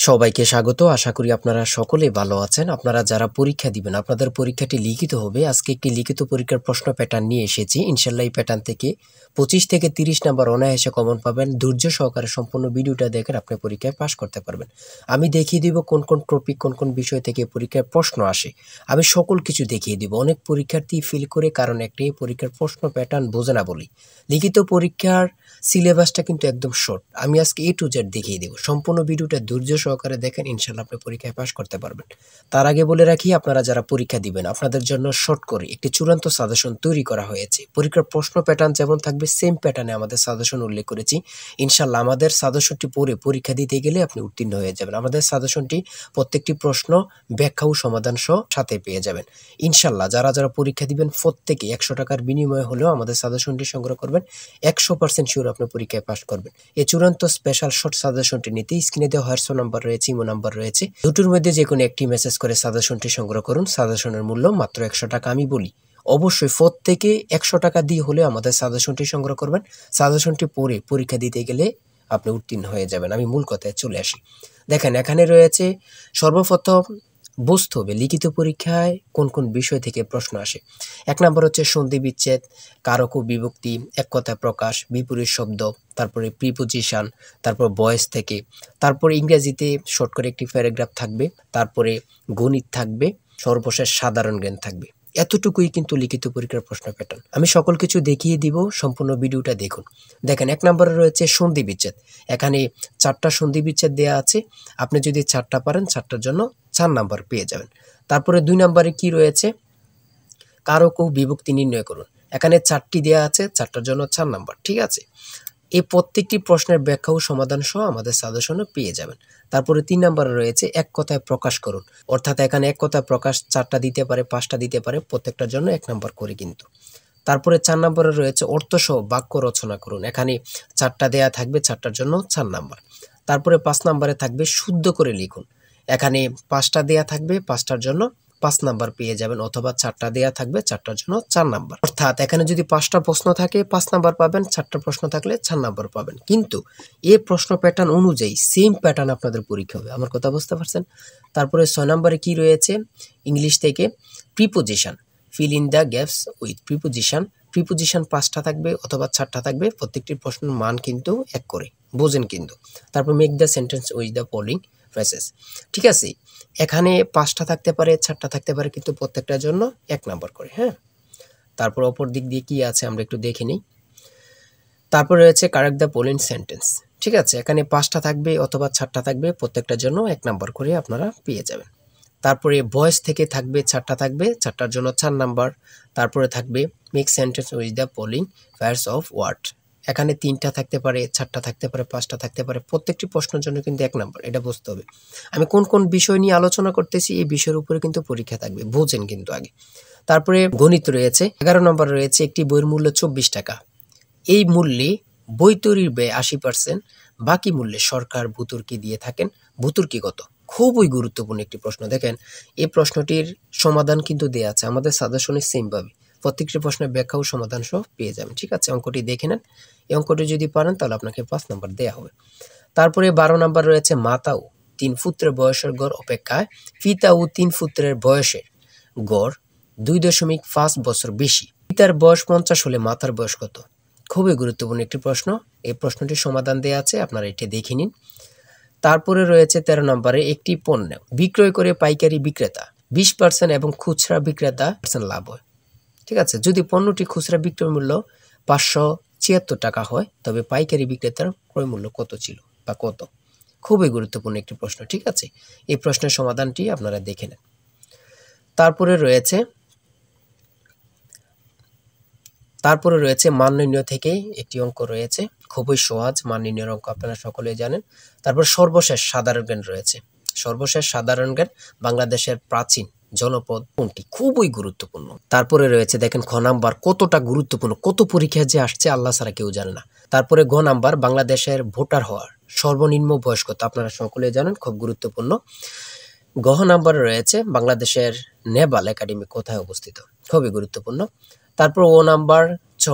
সবাইকে স্বাগত। আশা করি আপনারা সকলেই ভালো আছেন। আপনারা যারা পরীক্ষা দিবেন, আপনাদের পরীক্ষাটি লিখিত হবে। আজকে একটি লিখিত পরীক্ষার প্রশ্ন প্যাটার্ন নিয়ে এসেছি। ইনশাআল্লাহ এই প্যাটার্ন থেকে 25 থেকে 30 নাম্বার অনায়াসে কমন পাবেন। ধৈর্য সহকারে সম্পূর্ণ ভিডিওটা দেখেন, আপনি পরীক্ষায় পাস করতে পারবেন। আমি দেখিয়ে দিব কোন কোন টপিক, কোন কোন বিষয় থেকে পরীক্ষায় প্রশ্ন আসে। আমি সকল কিছু দেখিয়ে দিব। অনেক পরীক্ষার্থী ফেল করে কারণ একটাই, পরীক্ষার প্রশ্ন প্যাটার্ন বোঝে না বলি। লিখিত পরীক্ষার সিলেবাসটা কিন্তু একদম শর্ট। আমি আজকে A to Z দেখিয়ে দেব। সম্পূর্ণ ভিডিওটা ধৈর্য সহকারে দেখেন, ইনশাআল্লাহ আপনি পরীক্ষায় পাস করতে পারবেন। তার আগে বলে রাখি, আপনারা যারা পরীক্ষা দিবেন আপনাদের জন্য শর্ট করে একটি চূড়ান্ত সাজেশন তৈরি করা হয়েছে। পরীক্ষার প্রশ্ন প্যাটার্ন যেমন থাকবে সেম প্যাটার্নে আমাদের সাজেশন উল্লেখ করেছি। ইনশাআল্লাহ আমাদের সাজেশনটি পড়ে পরীক্ষা দিতে গেলে আপনি উত্তীর্ণ হয়ে যাবেন। আমাদের সাজেশনটি প্রত্যেকটি প্রশ্ন ব্যাখ্যা ও সমাধান সহ সাথে পেয়ে যাবেন। ইনশাআল্লাহ যারা যারা পরীক্ষা দিবেন প্রত্যেকে 100 টাকার বিনিময়ে হলেও আমাদের সাজেশনটি সংগ্রহ করবেন। 100% শিওর আপনি পরীক্ষায় পাস করবেন। এই চূড়ান্ত স্পেশাল শর্ট সাজেশনটি নিতে স্ক্রিনে দেওয়া হোয়াটসঅ্যাপ নাম্বার রয়েছে, ইমো নাম্বার রয়েছে। দুটোর মধ্যে যে কোনো একটি মেসেজ করে সাজেশনটি সংগ্রহ করুন। সাজেশনের মূল্য মাত্র 100 টাকা। আমি বলি অবশ্যই প্রত্যেকে 100 টাকা দিয়ে হলে আমাদের সাজেশনটি সংগ্রহ করবেন। সাজেশনটি পড়ে পরীক্ষা দিতে গেলে আপনি উত্তীর্ণ হয়ে যাবেন। আমি মূল কথায় চলে আসি। দেখেন এখানে রয়েছে, সর্বপ্রথম বুঝতে হবে লিখিত পরীক্ষায় কোন কোন বিষয় থেকে প্রশ্ন আসে। 1 নম্বর হচ্ছে সন্ধি বিচ্ছেদ, কারক ও বিভক্তি, এক কথায় প্রকাশ, বিপরীত শব্দ, তারপরে প্রিপোজিশন, তারপর ভয়েস থেকে, তারপরে ইংরেজিতে শর্ট করে একটি প্যারাগ্রাফ থাকবে, তারপরে গণিত থাকবে, সর্বশেষ সাধারণ জ্ঞান থাকবে। এতটুকুই কিন্তু লিখিত পরীক্ষার প্রশ্ন প্যাটার্ন। আমি সকল কিছু দেখিয়ে দিব, সম্পূর্ণ ভিডিওটা দেখুন। দেখেন 1 নম্বরে রয়েছে সন্ধি বিচ্ছেদ। এখানে 4টা সন্ধি বিচ্ছেদ দেওয়া আছে। আপনি যদি 4টা পারেন 4টার জন্য 4 নাম্বার পেয়ে যাবেন। তারপরে 2 নম্বরে কি রয়েছে, কারক ও বিভক্তি নির্ণয় করুন। এখানে 4টি দেওয়া আছে, 4টার জন্য 4 নাম্বার। ঠিক আছে, এই প্রত্যেকটি প্রশ্নের ব্যাখ্যা ও সমাধান সহ আমাদের সাজেশনে পেয়ে যাবেন। তারপরে 3 নম্বরে রয়েছে এক কথায় প্রকাশ করুন। অর্থাৎ এখানে এক কথায় প্রকাশ 4টা দিতে পারে, 5টা দিতে পারে, প্রত্যেকটার জন্য 1 নাম্বার করে কিন্তু। তারপরে 4 নম্বরে রয়েছে অর্থসহ বাক্য রচনা করুন। এখানে 4টা দেয়া থাকবে, 4টার জন্য 4 নাম্বার। তারপরে 5 নম্বরে থাকবে শুদ্ধ করে লিখুন। এখানে 5টা দেয়া থাকবে, 5টার জন্য 5 নাম্বার পেয়ে যাবেন, অথবা 4টা দেয়া থাকবে, 4টার জন্য 4 নাম্বার। অর্থাৎ এখানে যদি 5টা প্রশ্ন থাকে 5 নাম্বার পাবেন, 4টা প্রশ্ন থাকলে 4 নাম্বার পাবেন। কিন্তু এই প্রশ্ন প্যাটার্ন অনুযায়ী সেম প্যাটার্ন আপনাদের পরীক্ষা হবে। আমার কথা বুঝতে পারছেন? তারপরে 6 নম্বরে কি রয়েছে, ইংলিশ থেকে preposition, fill in the gaps with preposition. Preposition 5টা থাকবে অথবা 4টা থাকবে, প্রত্যেকটি প্রশ্নের মান কিন্তু 1 করে, বোঝেন কিন্তু। তারপর make the sentence with the following phrases. ঠিক আছে, এখানে 5টা থাকতে পারে, 4টা থাকতে পারে, কিন্তু প্রত্যেকটার জন্য 1 নাম্বার করে। হ্যাঁ, তারপর অপর দিক দিয়ে কি আছে আমরা একটু দেখে নিই। তারপর রয়েছে কারেক্ট দ্য ফলোইং সেন্টেন্স। ঠিক আছে, এখানে 5টা থাকবে অথবা 4টা থাকবে, প্রত্যেকটার জন্য 1 নাম্বার করে আপনারা পেয়ে যাবেন। তারপরে ভয়েস থেকে থাকবে 4টা থাকবে, 4টার জন্য 4 নাম্বার। তারপরে থাকবে make sentence with the following pairs of word. এখানে 3টা থাকতে পারে, 4টা থাকতে পারে, 5টা থাকতে পারে, প্রত্যেকটি প্রশ্নের জন্য কিন্তু 1 নাম্বার। এটা বুঝতে হবে। আমি কোন কোন বিষয় নিয়ে আলোচনা করতেছি, এই বিষয়ের উপরে কিন্তু পরীক্ষা থাকবে, বোঝেন কিন্তু আগে। তারপরে গণিত রয়েছে। 11 নম্বর রয়েছে একটি বইয়ের মূল্য 24 টাকা। এই মূল্যে বই তৈরির ব্যয় 80%, বাকি মূল্যে সরকার ভর্তুকি দিয়ে থাকেন। ভর্তুকি কত? খুবই গুরুত্বপূর্ণ একটি প্রশ্ন। দেখেন এই প্রশ্নটির সমাধান কিন্তু দেয়া আছে আমাদের সাজেশনে সেম ভাবে। প্রত্যেকটি প্রশ্নের ব্যাখ্যা ও সমাধান সহ পেয়ে যাবেন। ঠিক আছে, অঙ্কটি দেখে নেন। এই অঙ্কটি যদি পারেন তাহলে আপনাকে 5 নাম্বার দেয়া হবে। তারপরে 12 নাম্বার রয়েছে মাতা ও 3 পুত্রের বয়সের গড় অপেক্ষায় পিতা ও 3 পুত্রের বয়সের গড় 2.5 বছর বেশি। পিতার বয়স 50 হলে মাতার বয়স কত? খুবই গুরুত্বপূর্ণ একটি প্রশ্ন। এই প্রশ্নটির সমাধান দেয়া আছে, আপনারা এটি দেখে নিন। তারপরে রয়েছে 13 নম্বরে একটি পণ্য বিক্রয় করে পাইকারি বিক্রেতা 20% এবং খুচরা বিক্রেতা লাভ হয়। ঠিক আছে, যদি পণ্যটি খুচরা বিক্রয় মূল্য 576 টাকা হয়, তবে পাইকারি বিক্রেতার ক্রয় মূল্য কত ছিল বা কত? খুবই গুরুত্বপূর্ণ একটি প্রশ্ন। ঠিক আছে, এই প্রশ্নের সমাধানটি আপনারা দেখে নেন। তারপরে রয়েছে মান নির্ণয় থেকে একটি অঙ্ক রয়েছে, খুবই সহজ মান নির্ণয়ের অঙ্ক, আপনারা সকলেই জানেন। তারপর সর্বশেষ সাধারণ জ্ঞান রয়েছে। সর্বশেষ সাধারণ জ্ঞান, বাংলাদেশের প্রাচীন জনপদ কোনটি? খুবই গুরুত্বপূর্ণ। তারপরে রয়েছে দেখেন খ নাম্বার, কতটা গুরুত্বপূর্ণ, কত পরীক্ষা যে আসছে আল্লাহ ছাড়া কেউ জানে না। তারপরে গ নাম্বার, বাংলাদেশের ভোটার হওয়ার সর্বনিম্ন বয়স কত? আপনারা সকলেই জানেন, খুব গুরুত্বপূর্ণ। গ নাম্বারে রয়েছে বাংলাদেশের নেভাল একাডেমি কোথায় অবস্থিত? খুবই গুরুত্বপূর্ণ। তারপর ছ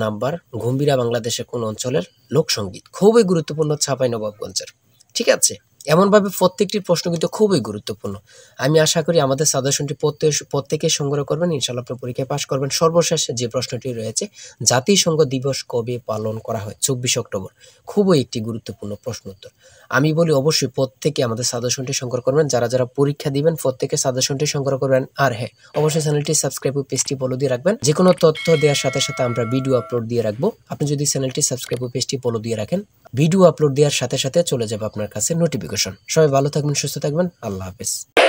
নাম্বার গম্ভীরা বাংলাদেশের কোন অঞ্চলের লোকসঙ্গীত? খুবই গুরুত্বপূর্ণ, চাঁপাইনবাবগঞ্জের। ঠিক আছে, এমনভাবে প্রত্যেকটির প্রশ্ন কিন্তু খুবই গুরুত্বপূর্ণ। আমি আশা করি আমাদের সাজেশনটি প্রত্যেকে সংগ্রহ করবেন, ইনশাআল্লাহ আপনি পরীক্ষায় পাস করবেন। সর্বশেষ যে প্রশ্নটি রয়েছে, জাতিসংঘ দিবস কবে পালন করা হয়? 24 অক্টোবর। খুবই একটি গুরুত্বপূর্ণ প্রশ্ন উত্তর। আমি বলি অবশ্যই প্রত্যেকে আমাদের সাজেশনটি সংগ্রহ করবেন। যারা পরীক্ষা দিবেন প্রত্যেকে সাজেশনটি সংগ্রহ করবেন। আর হ্যাঁ, অবশ্যই চ্যানেলটি সাবস্ক্রাইব ও পেজটি ফলো দিয়ে রাখবেন। যে কোনো তথ্য দেওয়ার সাথে সাথে আমরা ভিডিও আপলোড দিয়ে রাখবো। আপনি যদি চ্যানেলটি সাবস্ক্রাইব ও পেজটি ফলো দিয়ে রাখেন, ভিডিও আপলোড দেওয়ার সাথে সাথে চলে যাবে আপনার কাছে নোটিফিকেশন। সবাই ভালো থাকবেন, সুস্থ থাকবেন। আল্লাহ হাফেজ।